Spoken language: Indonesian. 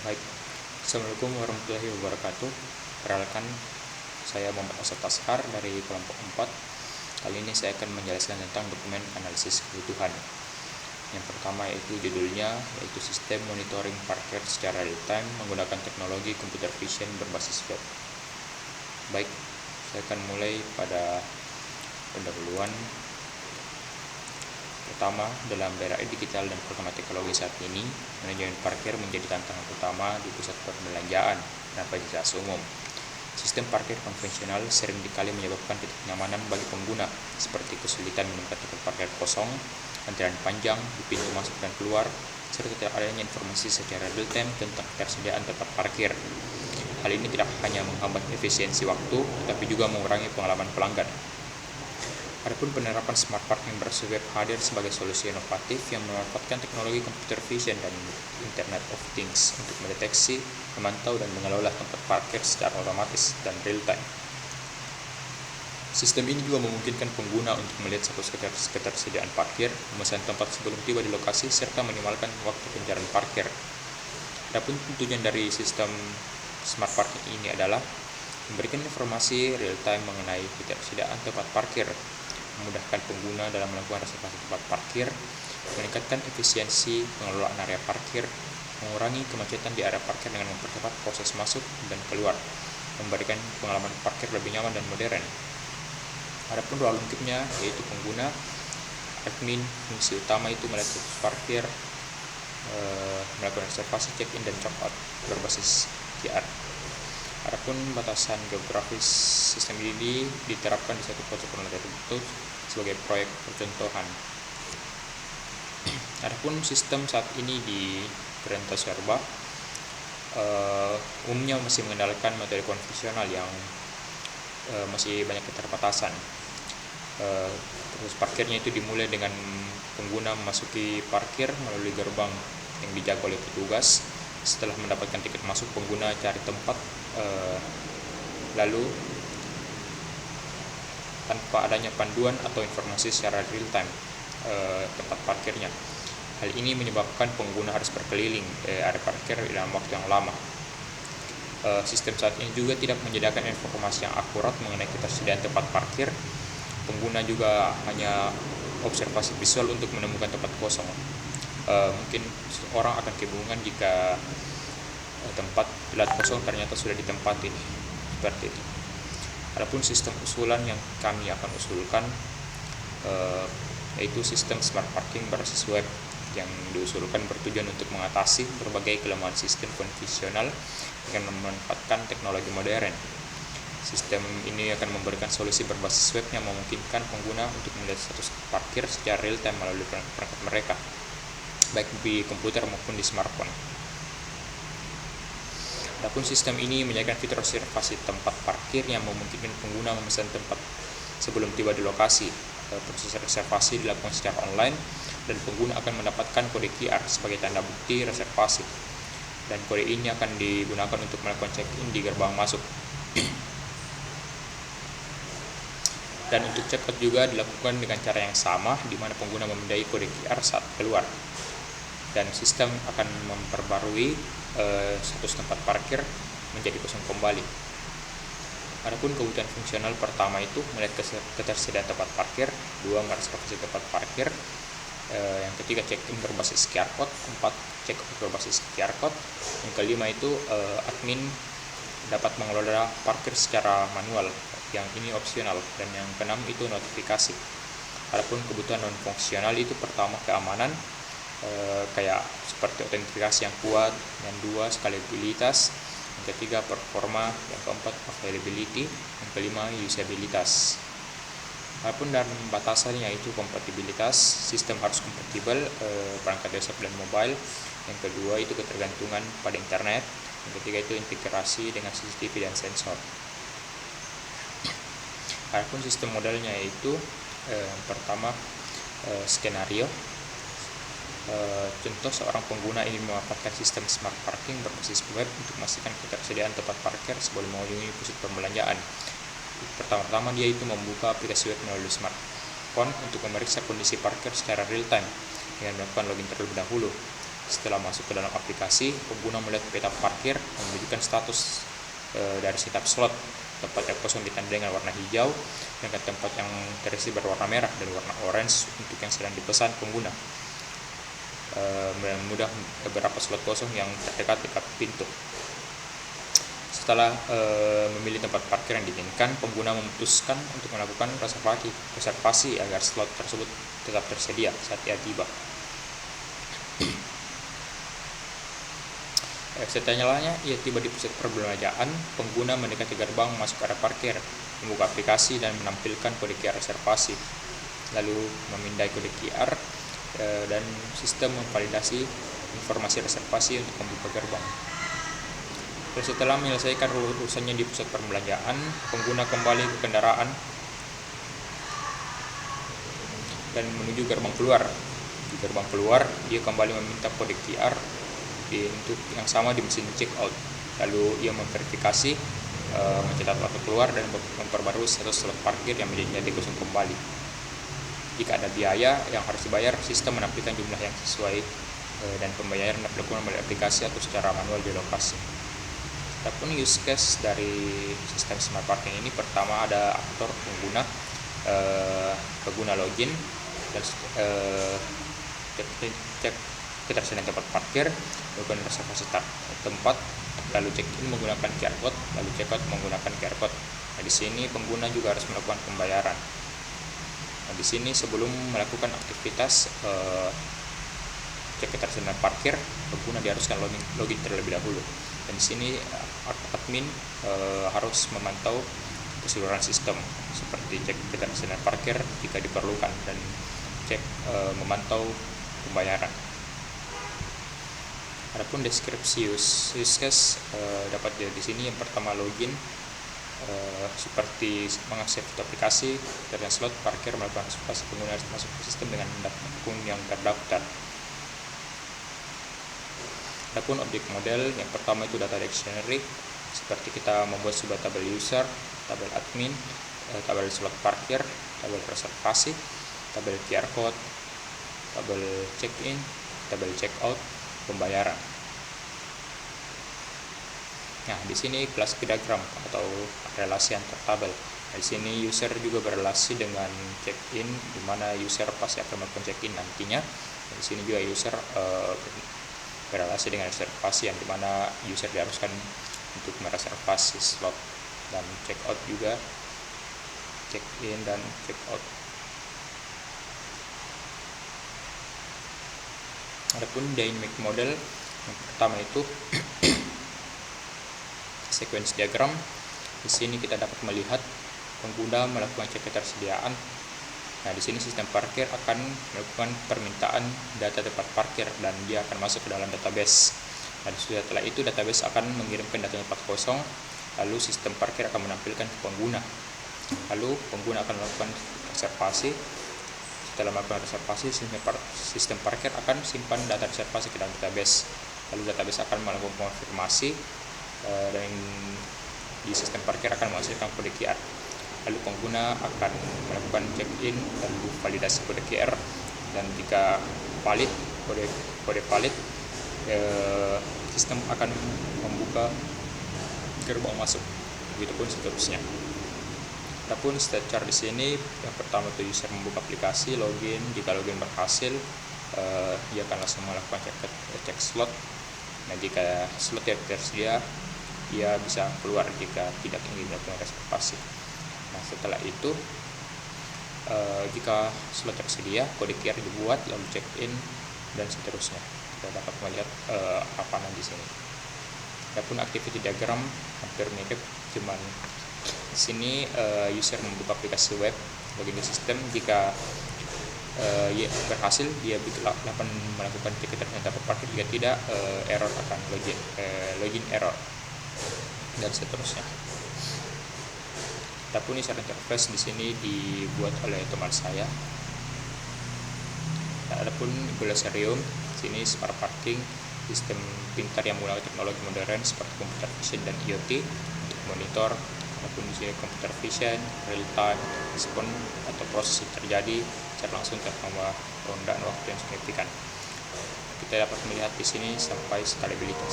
Baik, Assalamualaikum warahmatullahi wabarakatuh. Perkenalkan, saya Muhammad Asad Tashar dari kelompok 4. Kali ini saya akan menjelaskan tentang dokumen analisis kebutuhan. Yang pertama yaitu judulnya, yaitu sistem monitoring parkir secara real time menggunakan teknologi computer vision berbasis web. Baik, saya akan mulai pada pendahuluan. Pertama, dalam era digital dan program teknologi saat ini, manajemen parkir menjadi tantangan utama di pusat perbelanjaan dan fasilitas umum. Sistem parkir konvensional sering dikali menyebabkan ketidaknyamanan bagi pengguna, seperti kesulitan menemukan tempat parkir kosong, antrian panjang di pintu masuk dan keluar, serta tidak adanya informasi secara real time tentang ketersediaan tempat parkir. Hal ini tidak hanya menghambat efisiensi waktu, tetapi juga mengurangi pengalaman pelanggan. Adapun penerapan smart parking berbasis web hadir sebagai solusi inovatif yang memanfaatkan teknologi computer vision dan Internet of Things untuk mendeteksi, memantau, dan mengelola tempat parkir secara otomatis dan real time. Sistem ini juga memungkinkan pengguna untuk melihat status ketersediaan parkir, memesan tempat sebelum tiba di lokasi, serta minimalkan waktu pencarian parkir. Adapun tujuan dari sistem smart parking ini adalah memberikan informasi real time mengenai ketersediaan tempat parkir, memudahkan pengguna dalam melakukan reservasi tempat parkir, meningkatkan efisiensi pengelolaan area parkir, mengurangi kemacetan di area parkir dengan mempercepat proses masuk dan keluar, memberikan pengalaman parkir lebih nyaman dan modern. Adapun role lengkapnya yaitu pengguna, admin, fungsi utama itu melihat status parkir, melakukan reservasi, check-in, dan check-out berbasis QR. Adapun batasan geografis sistem ini diterapkan di satu protokol tertentu sebagai proyek percontohan. Adapun sistem saat ini di Perintah Serba umumnya masih mengandalkan metode konvensional yang masih banyak keterbatasan. Proses parkirnya itu dimulai dengan pengguna memasuki parkir melalui gerbang yang dijaga oleh petugas. Setelah mendapatkan tiket masuk, pengguna cari tempat, lalu tanpa adanya panduan atau informasi secara real time tempat parkirnya. Hal ini menyebabkan pengguna harus berkeliling area parkir dalam waktu yang lama. Sistem saat ini juga tidak menyediakan informasi yang akurat mengenai ketersediaan tempat parkir. Pengguna juga hanya observasi visual untuk menemukan tempat kosong. Mungkin orang akan kebingungan jika tempat lot kosong ternyata sudah ditempati, seperti itu. Adapun sistem usulan yang kami akan usulkan yaitu sistem smart parking berbasis web yang diusulkan bertujuan untuk mengatasi berbagai kelemahan sistem konvensional dengan memanfaatkan teknologi modern. Sistem ini akan memberikan solusi berbasis web yang memungkinkan pengguna untuk melihat status parkir secara real time melalui perangkat mereka, baik di komputer maupun di smartphone. Adapun sistem ini menyediakan fitur reservasi tempat parkir yang memungkinkan pengguna memesan tempat sebelum tiba di lokasi. Proses reservasi dilakukan secara online dan pengguna akan mendapatkan kode QR sebagai tanda bukti reservasi. Dan kode ini akan digunakan untuk melakukan check-in di gerbang masuk. Dan untuk check-out juga dilakukan dengan cara yang sama, di mana pengguna memindai kode QR saat keluar. Dan sistem akan memperbarui status tempat parkir menjadi kosong kembali. Adapun kebutuhan fungsional pertama itu melihat ketersediaan tempat parkir, 2 mereservasi tempat parkir, yang ketiga check-in berbasis QR code, 4 check-out berbasis QR code, yang kelima itu admin dapat mengelola parkir secara manual, yang ini opsional, dan yang keenam itu notifikasi. Adapun kebutuhan non fungsional itu pertama keamanan, kayak seperti autentifikasi yang kuat, yang 2 scalabilitas, yang ketiga performa, yang keempat availability, yang kelima usabilitas. Adapun dalam batasannya itu kompatibilitas, sistem harus kompatibel perangkat desktop dan mobile, yang kedua itu ketergantungan pada internet, yang ketiga itu integrasi dengan CCTV dan sensor. Adapun sistem modelnya itu pertama skenario. Contoh, seorang pengguna ingin memanfaatkan sistem smart parking berbasis web untuk memastikan ketersediaan tempat parkir sebelum mengunjungi pusat perbelanjaan. Pertama-tama dia itu membuka aplikasi web melalui smartphone untuk memeriksa kondisi parkir secara real time dengan melakukan login terlebih dahulu. Setelah masuk ke dalam aplikasi, pengguna melihat peta parkir yang menunjukkan status dari setiap slot. Tempat yang kosong ditandai dengan warna hijau, dengan tempat yang terisi berwarna merah dan warna orange untuk yang sedang dipesan pengguna. Mudah beberapa slot kosong yang terdekat di pintu. Setelah memilih tempat parkir yang diinginkan, pengguna memutuskan untuk melakukan reservasi agar slot tersebut tetap tersedia saat ia tiba. Setelahnya ia tiba di pusat perbelanjaan, pengguna mendekati gerbang masuk area parkir, membuka aplikasi dan menampilkan kode QR reservasi, lalu memindai kode QR dan sistem memvalidasi informasi reservasi untuk membuka gerbang. Setelah menyelesaikan urusannya di pusat perbelanjaan, pengguna kembali ke kendaraan dan menuju gerbang keluar. Di gerbang keluar, dia kembali meminta kode QR untuk yang sama di mesin check out. Lalu ia memverifikasi, mencatat waktu keluar dan memperbarui status slot parkir yang menjadi kosong kembali. Jika ada biaya yang harus dibayar, sistem menampilkan jumlah yang sesuai dan pembayaran dilakukan melalui aplikasi atau secara manual di lokasi. Adapun use case dari sistem smart parking ini, pertama ada aktor pengguna login dan cek ketersediaan tempat parkir, melakukan reservasi tempat, lalu check-in menggunakan QR code, lalu check-out menggunakan QR code. Nah, di sini pengguna juga harus melakukan pembayaran. Nah, di sini sebelum melakukan aktivitas cek ketersediaan parkir, pengguna diharuskan login terlebih dahulu. Dan di sini admin harus memantau keseluruhan sistem seperti cek ketersediaan parkir jika diperlukan dan cek memantau pembayaran. Adapun deskripsi use case dapat dilihat di sini. Yang pertama login, seperti mengakses aplikasi dan slot parkir, melakukan reservasi, pengguna harus masuk ke sistem dengan akun yang terdaftar. Adapun objek model, yang pertama itu data dictionary, seperti kita membuat sebuah tabel user, tabel admin, tabel slot parkir, tabel reservasi, tabel QR code, tabel check-in, tabel check-out, pembayaran. Nah, di sini kelas diagram atau relasi antar tabel. Nah, di sini user juga berelasi dengan check-in, di mana user pasti akan melakukan check-in nantinya. Di sini juga user berelasi dengan reservasi, yang dimana user diharuskan untuk mereservasi slot, dan check-out juga check-in dan check-out. Adapun dynamic model, yang pertama itu sequence diagram. Di sini kita dapat melihat pengguna melakukan cek ketersediaan. Nah, di sini sistem parkir akan melakukan permintaan data tempat parkir dan dia akan masuk ke dalam database. Nah, setelah itu database akan mengirimkan data tempat kosong, lalu sistem parkir akan menampilkan ke pengguna. Lalu pengguna akan melakukan reservasi. Setelah melakukan reservasi, sistem parkir akan simpan data reservasi ke dalam database. Lalu database akan melakukan konfirmasi dan di sistem parkir akan menghasilkan kode QR. Lalu pengguna akan melakukan check-in dan validasi kode QR, dan jika valid, kode valid, sistem akan membuka gerbang masuk. Begitupun seterusnya. Adapun state chart di sini, yang pertama itu user membuka aplikasi, login. Jika login berhasil, dia akan langsung melakukan cek slot. Nah, jika slot tidak tersedia, dia bisa keluar jika tidak ingin melakukan reservasi. Nah, setelah itu, jika slot tersedia, kode QR dibuat, lalu check-in dan seterusnya. Kita dapat melihat harapan di sini. Adapun activity diagram hampir mirip, cuman di sini user membuka aplikasi web, login di sistem. Jika berhasil, dia akan melakukan cek ketersediaan tempat parkir. Jika tidak, error akan login error dan seterusnya. Adapun user interface di sini dibuat oleh teman saya. Adapun Glosarium, sini smart parking, sistem pintar yang menggunakan teknologi modern seperti computer vision dan IoT untuk monitor. Adapun di sini computer vision, real time, respon atau proses yang terjadi secara langsung tanpa penundaan waktu yang signifikan. kita dapat melihat di sini sampai skalabilitas.